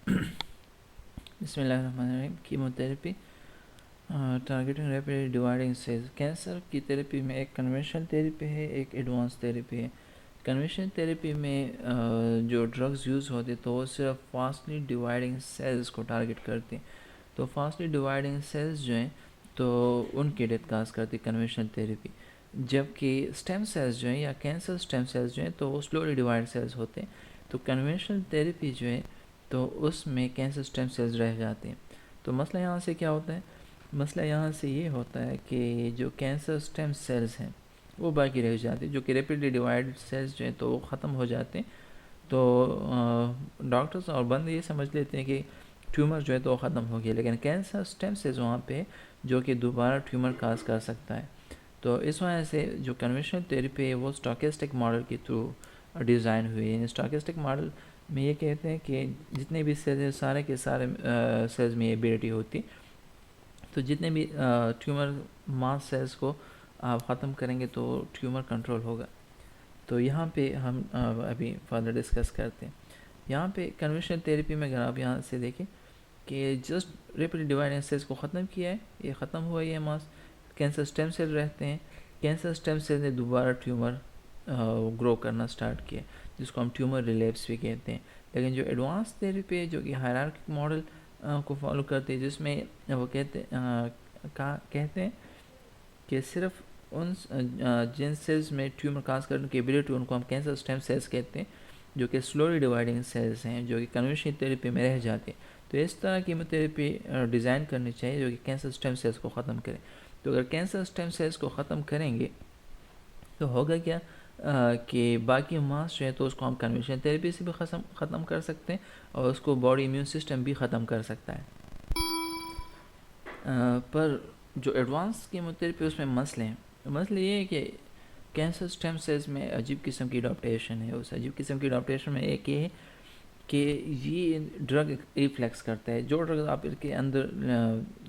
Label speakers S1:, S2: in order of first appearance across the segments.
S1: بسم اللہ الرحمن الرحیم. Chemotherapy targeting rapidly dividing cells. Cancer کی تھراپی میں ایک کنونشنل تھراپی ہے, ایک ایڈوانس تھراپی ہے. کنونشنل تھراپی میں جو ڈرگز یوز ہوتے تو وہ صرف فاسٹلی ڈیوائڈنگ سیلز کو ٹارگیٹ کرتے ہیں. تو فاسٹلی ڈیوائڈنگ سیلز جو ہیں تو ان کی ڈیتھ کاز کرتی کنونشنل تھراپی, جبکہ اسٹیم سیلز جو ہیں یا کینسر اسٹیم سیلز جو ہیں تو وہ سلولی ڈیوائڈ سیلز ہوتے ہیں. تو کنونشنل تھراپی جو ہے تو اس میں کینسر اسٹیم سیلز رہ جاتے ہیں. تو مسئلہ یہاں سے کیا ہوتا ہے؟ مسئلہ یہاں سے یہ ہوتا ہے کہ جو کینسر اسٹیم سیلز ہیں وہ باقی رہ جاتے ہیں, جو کہ ریپیڈلی ڈیوائڈ سیلز جو ہیں تو وہ ختم ہو جاتے ہیں. تو ڈاکٹرز اور بندے یہ سمجھ لیتے ہیں کہ ٹیومر جو ہے تو وہ ختم ہو گیا, لیکن کینسر اسٹیم سیلز وہاں پہ جو کہ دوبارہ ٹیومر کاز کر سکتا ہے. تو اس وجہ سے جو کنونشنل تھراپی ہے وہ اسٹاکسٹک ماڈل کے تھرو ڈیزائن ہوئی ہے. یعنی اسٹاکسٹک ماڈل میں یہ کہتے ہیں کہ جتنے بھی سیلز ہیں سارے کے سارے سیلز میں یہ ایبلٹی ہوتی, تو جتنے بھی ٹیومر ماس سیلز کو آپ ختم کریں گے تو ٹیومر کنٹرول ہوگا. تو یہاں پہ ہم ابھی فردر ڈسکس کرتے ہیں. یہاں پہ کنونشنل تھراپی میں اگر آپ یہاں سے دیکھیں کہ جسٹ ریپیڈلی ڈیوائڈنگ سیلز کو ختم کیا ہے, یہ ختم ہوا یہ ماس, کینسر اسٹیم سیل رہتے ہیں. کینسر اسٹیم سیل نے دوبارہ ٹیومر گرو کرنا سٹارٹ کیا, جس کو ہم ٹیومر ریلیپس بھی کہتے ہیں. لیکن جو ایڈوانس تھراپی ہے جو کہ ہائرارکک ماڈل کو فالو کرتے ہیں, جس میں وہ کہتے ہیں کہ صرف ان جن سیلز میں ٹیومر کاز کرنے کی ایبلٹی ان کو ہم کینسر اسٹیم سیلز کہتے ہیں, جو کہ سلولی ڈیوائڈنگ سیلز ہیں جو کہ کنونشنل تھراپی میں رہ جاتے ہیں. تو اس طرح کی کیموتھراپی ڈیزائن کرنی چاہیے جو کہ کینسر اسٹیم سیلز کو ختم کرے. تو اگر کینسر اسٹیم سیلز کو ختم کریں گے تو ہوگا کیا کہ باقی ماس جو ہے تو اس کو ہم کنونشنل تھراپی سے بھی ختم کر سکتے ہیں اور اس کو باڈی امیون سسٹم بھی ختم کر سکتا ہے. پر جو ایڈوانس کیموتھراپی اس میں مسئلہ یہ ہے کہ کینسر اسٹیم سیلز میں عجیب قسم کی اڈاپٹیشن ہے. اس عجیب قسم کی اڈاپٹیشن میں ایک یہ ہے کہ یہ ڈرگ ریفلیکس کرتا ہے. جو ڈرگ آپ اس کے اندر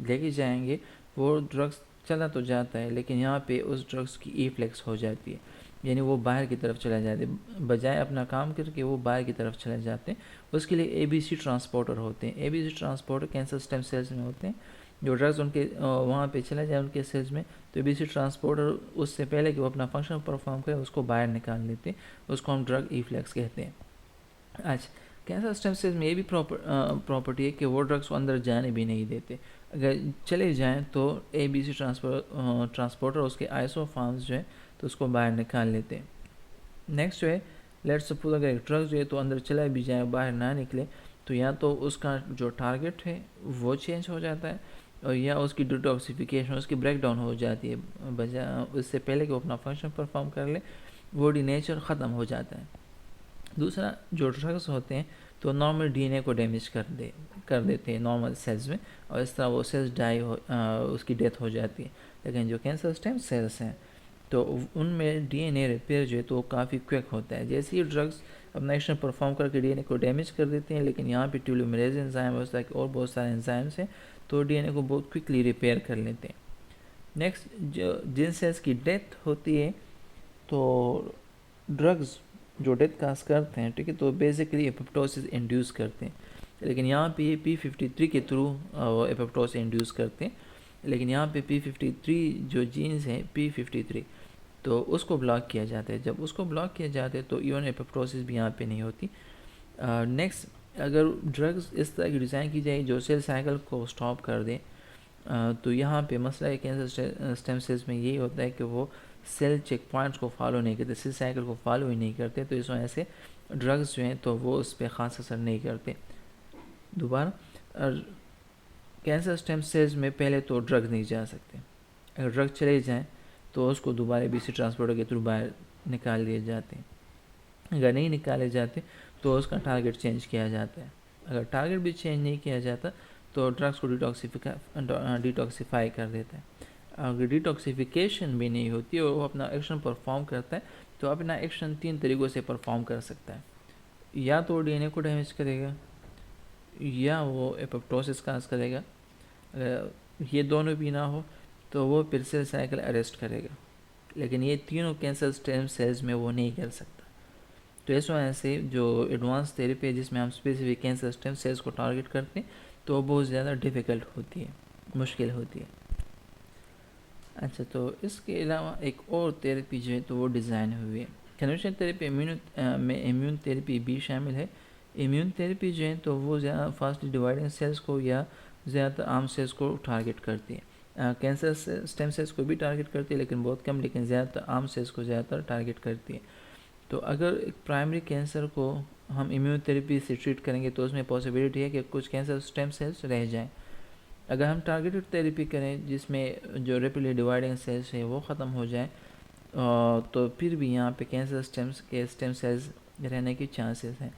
S1: لے کے جائیں گے وہ ڈرگس چلا تو جاتا ہے, لیکن یہاں پہ اس ڈرگس کی ریفلیکس ہو جاتی ہے, یعنی وہ باہر کی طرف چلے جاتے ہیں, بجائے اپنا کام کر کے وہ باہر کی طرف چلے جاتے ہیں. اس کے لیے ABC ٹرانسپورٹر ہوتے ہیں. ABC transporter cancer stem cells میں ہوتے ہیں. جو ڈرگز ان کے وہاں پہ چلے جائیں ان کے سیلز میں, تو ABC ٹرانسپورٹر اس سے پہلے کہ وہ اپنا فنکشن پرفارم کرے اس کو باہر نکال لیتے ہیں. اس کو ہم ڈرگ ریفلیکس کہتے ہیں. اچھا, کینسر اسٹیم سیلز میں یہ بھی پراپرٹی ہے کہ وہ ڈرگس کو اندر جانے بھی نہیں دیتے. اگر چلے جائیں تو ABC ٹرانسپورٹر اس کے آئسو فارمز جو ہے تو اس کو باہر نکال لیتے ہیں. نیکسٹ جو ہے, لیٹس سپوز اگر ایک ڈرگ جو ہے تو اندر چلا بھی جائے باہر نہ نکلے, تو یا تو اس کا جو ٹارگٹ ہے وہ چینج ہو جاتا ہے, اور یا اس کی ڈیٹاکسیفیکیشن, اس کی بریک ڈاؤن ہو جاتی ہے, بجائے اس سے پہلے کہ وہ اپنا فنکشن پرفارم کر لے وہ ڈی نیچر ختم ہو جاتا ہے. دوسرا, جو ڈرگس ہوتے ہیں تو نارمل DNA کو ڈیمیج کر دیتے ہیں نارمل سیلز میں, اور اس طرح وہ سیلز اس کی ڈیتھ ہو جاتی ہے. لیکن جو کینسر اسٹیم سیلز ہیں تو ان میں DNA ریپیئر جو ہے تو وہ کافی کوئک ہوتا ہے. جیسے یہ ڈرگس اپنا ایکشن پرفارم کر کے DNA کو ڈیمیج کر دیتے ہیں, لیکن یہاں پہ ٹیلومیریز انزائم اور اور بہت سارے انزائمس ہیں تو DNA کو بہت کوئکلی ریپیئر کر لیتے ہیں. نیکسٹ, جن سیلز کی ڈیتھ ہوتی ہے تو ڈرگز جو ڈیتھ کاز کرتے ہیں, ٹھیک ہے, تو بیسیکلی ایپوپٹوسس انڈیوس کرتے ہیں. لیکن یہاں پہ یہ P53 کے تھرو ایپوپٹوسس انڈیوس کرتے ہیں. لیکن یہاں پہ P53 جو جینز ہیں P53 تو اس کو بلاک کیا جاتا ہے. جب اس کو بلاک کیا جاتا ہے تو ایون ایپوپٹوسس بھی یہاں پہ نہیں ہوتی. نیکسٹ, اگر ڈرگز اس طرح کی ڈیزائن کی جائے جو سیل سائیکل کو سٹاپ کر دے, تو یہاں پہ مسئلہ ہے کینسر اسٹیم سیلز میں یہی ہوتا ہے کہ وہ سیل چیک پوائنٹس کو فالو نہیں کرتے, سیل سائیکل کو فالو ہی نہیں کرتے, تو اس وجہ سے ڈرگز جو ہیں تو وہ اس پہ خاص اثر نہیں کرتے. دوبارہ, کینسر اسٹیم سیلز میں پہلے تو ڈرگ نہیں جا سکتے. اگر ڈرگ چلے جائیں تو اس کو دوبارہ ABC ٹرانسپورٹر کے تھرو باہر نکال دیے جاتے ہیں. اگر نہیں نکالے جاتے تو اس کا ٹارگٹ چینج کیا جاتا ہے. اگر ٹارگٹ بھی چینج نہیں کیا جاتا تو ڈرگس کو ڈیٹاکسیفائی کر دیتا ہے. اگر ڈیٹاکسیفیکیشن بھی نہیں ہوتی اور وہ اپنا ایکشن پرفارم کرتا ہے تو اپنا ایکشن 3 طریقوں سے پرفارم کر سکتا ہے. یا تو DNA کو ڈیمیج کرے گا, یا وہ ایپوپٹوسس کاز کرے گا. اگر یہ دونوں بھی نہ ہو تو وہ پھر سیل سائیکل اریسٹ کرے گا. لیکن یہ تینوں کینسر اسٹیم سیلز میں وہ نہیں کر سکتا. تو اس وجہ سے جو ایڈوانس تھیراپی ہے جس میں ہم اسپیسیفک کینسر اسٹیم سیلز کو ٹارگٹ کرتے ہیں تو وہ بہت زیادہ ڈیفیکلٹ ہوتی ہے، مشکل ہوتی ہے۔ اچھا، تو اس کے علاوہ ایک اور تھیراپی جو ہے تو وہ ڈیزائن ہوئی ہے کنونشنل تھیراپی میں امیون تھیراپی بھی شامل ہے۔ امیون تھیراپی جو ہے تو وہ زیادہ فاسٹلی ڈیوائڈنگ سیلز کو یا زیادہ تر عام سیلز کو ٹارگٹ کرتی ہے۔ کینسر اسٹیم سیلز کو بھی ٹارگٹ کرتی ہے لیکن بہت کم، لیکن زیادہ تر عام سیلز کو زیادہ تر ٹارگٹ کرتی ہے۔ تو اگر ایک پرائمری کینسر کو ہم امیون تھیراپی سے ٹریٹ کریں گے تو اس میں پاسبلٹی ہے کہ کچھ کینسر اسٹیم سیلز رہ جائیں۔ اگر ہم ٹارگیٹڈ تھیراپی کریں جس میں جو ریپیڈلی ڈیوائڈنگ سیلز ہے وہ ختم ہو جائیں تو پھر بھی یہاں پہ کینسر اسٹیم سیلز رہنے کی چانسز ہیں۔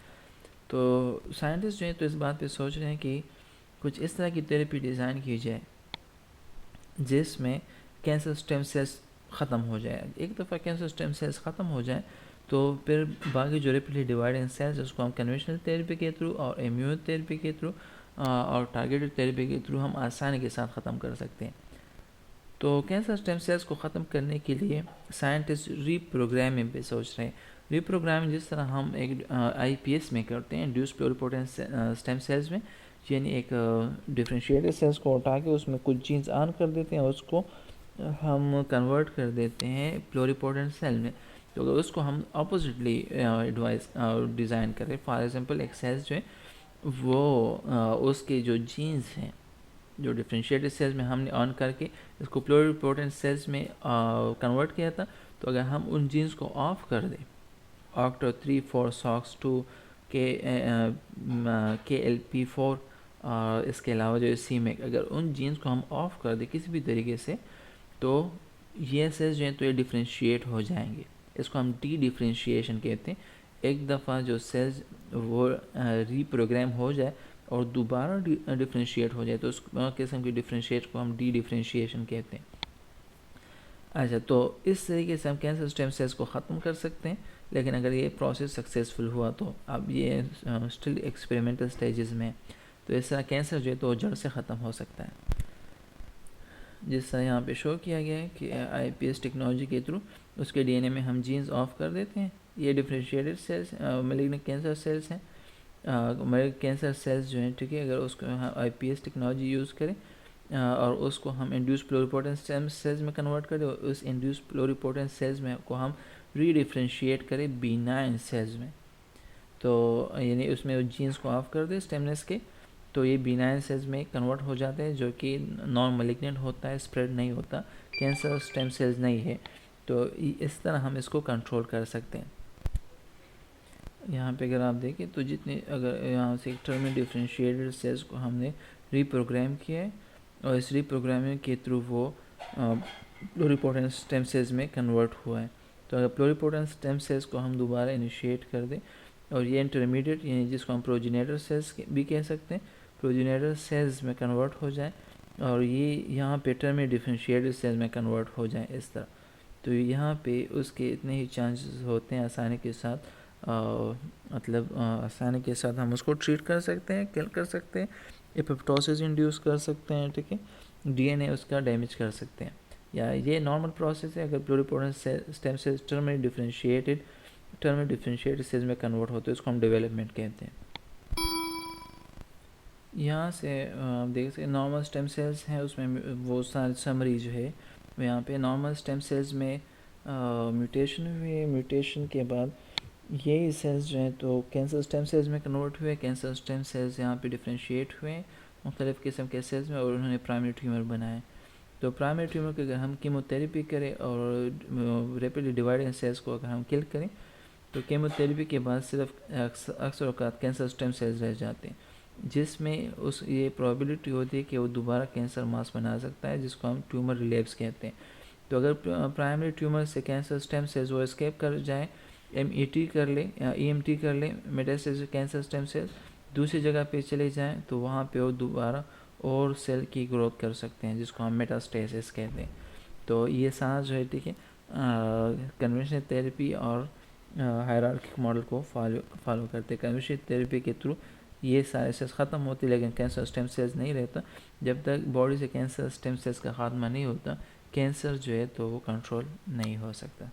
S1: تو سائنٹسٹ جو ہیں تو اس بات پہ سوچ رہے ہیں کہ کچھ اس طرح کی تھیراپی ڈیزائن کی جائے جس میں کینسر اسٹیم سیلز ختم ہو جائے۔ ایک دفعہ کینسر اسٹیم سیلز ختم ہو جائیں تو پھر باقی جو ریپیڈلی ڈیوائڈنگ سیلز اس کو ہم کنونشنل تھیراپی کے تھرو اور امیون تھیراپی کے تھرو اور ٹارگیٹڈ تھیراپی کے تھرو ہم آسانی کے ساتھ ختم کر سکتے ہیں۔ تو کینسر اسٹیم سیلز کو ختم کرنے کے لیے سائنٹسٹ ری پروگرامنگ پہ سوچ رہے ہیں۔ ری پروگرامنگ جس طرح ہم ایک آئی پی ایس میں کرتے ہیں، انڈیوس پلوریپوٹنٹ اسٹیم سیلز میں، یعنی ایک ڈفرینشیٹڈ سیلز کو اٹھا کے اس میں کچھ جینز آن کر دیتے ہیں اور اس کو ہم کنورٹ کر دیتے ہیں پلوریپوٹنٹ سیل میں۔ تو اگر اس کو ہم اپوزٹلی ڈیزائن کریں، فار ایگزامپل ایک سیلز جو ہے وہ اس کے جو جینز ہیں جو ڈفرینشیٹڈ سیلز میں ہم نے آن کر کے اس کو پلوریپوٹنٹ سیلز میں کنورٹ کیا تھا، تو اگر ہم ان جینز کو آف کر دیں، آکٹو 3 4 ساکس 2 KLP4 اور اس کے علاوہ جو CMYC، اگر ان جینز کو ہم آف کر دیں کسی بھی طریقے سے تو یہ سیلز جو ہیں تو یہ ڈفرینشیٹ ہو جائیں گے۔ اس کو ہم ڈی ڈفرینشیشن کہتے ہیں۔ ایک دفعہ جو سیلز وہ ری پروگرام ہو جائے اور دوبارہ ڈفرینشیٹ ہو جائے تو اس قسم کی ڈفرینشیٹ کو ہم ڈی ڈفرینشیشن کہتے ہیں۔ اچھا، تو اس طریقے سے ہم کینسر اسٹیم سیلز کو ختم کر سکتے ہیں، لیکن اگر یہ پروسیس سکسیزفل ہوا تو اب یہ اسٹل ایکسپیریمنٹل سٹیجز میں، تو اس طرح کینسر جو ہے تو جڑ سے ختم ہو سکتا ہے۔ جس طرح یہاں پہ شو کیا گیا ہے کہ آئی پی ایس ٹیکنالوجی کے تھرو اس کے ڈی این اے میں ہم جینز آف کر دیتے ہیں۔ یہ ڈفرینشیٹڈ سیلز میلیگننٹ کینسر سیلز ہیں، میلیگننٹ کینسر سیلز جو ہیں، ٹھیک ہے، اگر اس کو آئی پی ایس ٹیکنالوجی یوز کریں اور اس کو ہم انڈیوس پلوریپوٹنٹ اسٹیم سیلز میں کنورٹ کریں اور اس انڈیوس پلوریپوٹنٹ سیلز میں کو ہم ری ڈفرینشیٹ کریں بینائن سیلز میں، تو یعنی اس میں جینز کو آف کر دیں اسٹیمنس کے، تو یہ بینائن سیلز میں کنورٹ ہو جاتے ہیں جو کہ نان میلیگننٹ ہوتا ہے، اسپریڈ نہیں ہوتا، کینسر اسٹیم سیلز نہیں ہے۔ تو اس طرح ہم اس کو کنٹرول کر سکتے ہیں۔ یہاں پہ اگر آپ دیکھیں تو جتنے اگر یہاں سے ٹرمینل ڈفرینشیٹڈ سیلز کو ہم نے ری پروگرام کیا ہے اور اس ری پروگرامنگ کے تھرو وہ پلوریپوٹنٹ اسٹیم سیلز میں کنورٹ ہوا ہے، تو اگر پلوریپوٹنٹ اسٹیم سیلز کو ہم دوبارہ انیشیٹ کر دیں اور یہ انٹرمیڈیٹ یعنی جس کو ہم پروجینیٹر سیلز بھی کہہ سکتے ہیں، پروجینیٹر سیلز میں کنورٹ ہو جائیں اور یہ یہاں پہ ٹرمینل ڈفرینشیٹڈ سیلز میں کنورٹ ہو جائیں اس طرح، تو یہاں پہ اس کے اتنے ہی چانسز ہوتے ہیں آسانی کے ساتھ، آسانی کے ساتھ ہم اس کو ٹریٹ کر سکتے ہیں، کل کر سکتے ہیں، ایپوپٹوسس انڈیوس کر سکتے ہیں، ٹھیک ہے، ڈی این اے اس کا ڈیمیج کر سکتے ہیں، یا یہ نارمل پروسیس ہے۔ اگر pluripotent stem cells terminal differentiated cells میں کنورٹ ہوتے ہیں اس کو ہم ڈیولپمنٹ کہتے ہیں۔ یہاں سے آپ دیکھ سکتے ہیں نارمل اسٹیم سیلز ہیں، اس میں وہ ساری سمری جو ہے یہاں پہ نارمل اسٹیم سیلز میں میوٹیشن ہوئی، میوٹیشن کے بعد یہی سیلز جو ہیں تو کینسر اسٹیم سیلز میں کنورٹ ہوئے، کینسر اسٹیم سیلز یہاں پہ ڈفرینشیٹ ہوئے مختلف قسم کے سیلز میں اور انہوں نے پرائمری ٹیومر بنائے۔ تو پرائمری ٹیومر کے اگر ہم کیموتھیراپی کریں اور ریپیڈلی ڈیوائڈنگ سیلز کو اگر ہم کل کریں تو کیموتھیراپی کے بعد صرف اکثر اوقات کینسر اسٹیم سیلز رہ جاتے ہیں، جس میں یہ پرابیلٹی ہوتی ہے کہ وہ دوبارہ کینسر ماس بنا سکتا ہے، جس کو ہم ٹیومر ریلیپس کہتے ہیں۔ تو اگر پرائمری ٹیومر سے کینسر اسٹیم سیلز وہ اسکیپ کر جائیں، MET کر لیں یا EMT کر لیں، میٹاسٹیسس کینسر اسٹیم سیل دوسری جگہ پہ چلے جائیں تو وہاں پہ وہ دوبارہ اور سیل کی گروتھ کر سکتے ہیں، جس کو ہم میٹاسٹیسس کہتے ہیں۔ تو یہ سارا جو ہے، ٹھیک ہے، کنونشنل تھیراپی اور ہائرارکک ماڈل کو فالو کرتے ہیں۔ کنونشنل تھیراپی کے تھرو یہ سارے سیلز ختم ہوتی، لیکن کینسر اسٹیم سیلز نہیں رہتا۔ جب تک باڈی سے کینسر اسٹیم سیلز کا خاتمہ نہیں ہوتا، کینسر جو ہے تو وہ کنٹرول نہیں ہو سکتا۔